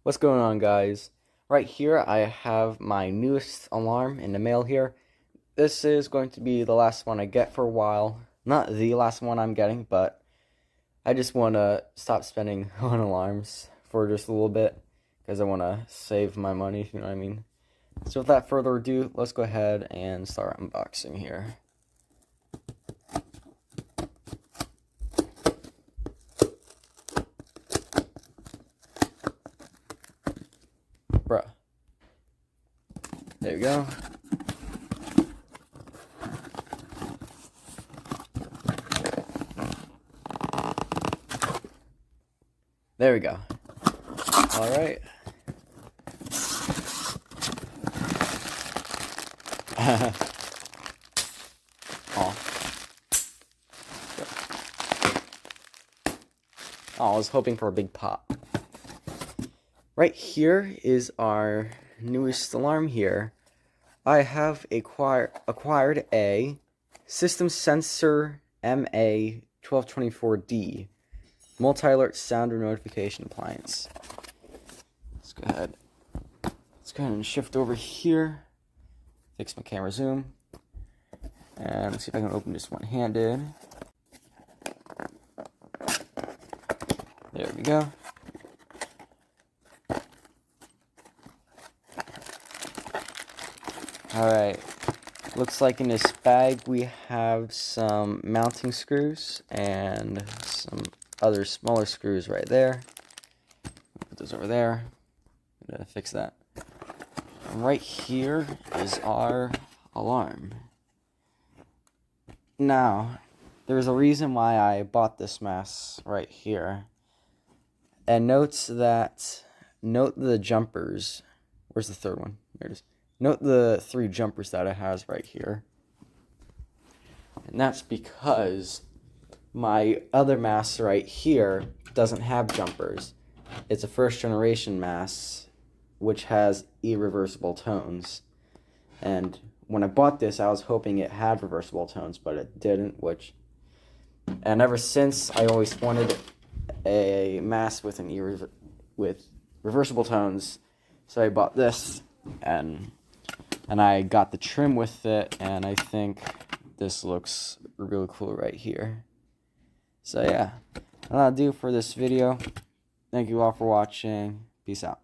What's going on, guys? Right here I have my newest alarm in the mail here. This is going to be the last one I get for a while. Not the last one I'm getting, but I just want to stop spending on alarms for just a little bit because I want to save my money, if you know what I mean. So without further ado, let's go ahead and start unboxing here. Bruh. There we go. There we go. Alright. I was hoping for a big pop. Right here is our newest alarm here. I have acquired a System Sensor MA1224D multi-alert sounder notification appliance. Let's go ahead and shift over here. Fix my camera zoom. And let's see if I can open this one-handed. There we go. Alright, looks like in this bag we have some mounting screws and some other smaller screws right there. Put those over there. I'm gonna fix that. And right here is our alarm. Now, there's a reason why I bought this mess right here. And note the jumpers. Where's the third one? There it is. Note the 3 jumpers that it has right here. And that's because my other mask right here doesn't have jumpers. It's a first generation mask which has irreversible tones. And when I bought this, I was hoping it had reversible tones, but it didn't, and ever since I always wanted a mask with with reversible tones, so I bought this and I got the trim with it, and I think this looks really cool right here. So yeah, that'll do for this video. Thank you all for watching. Peace out.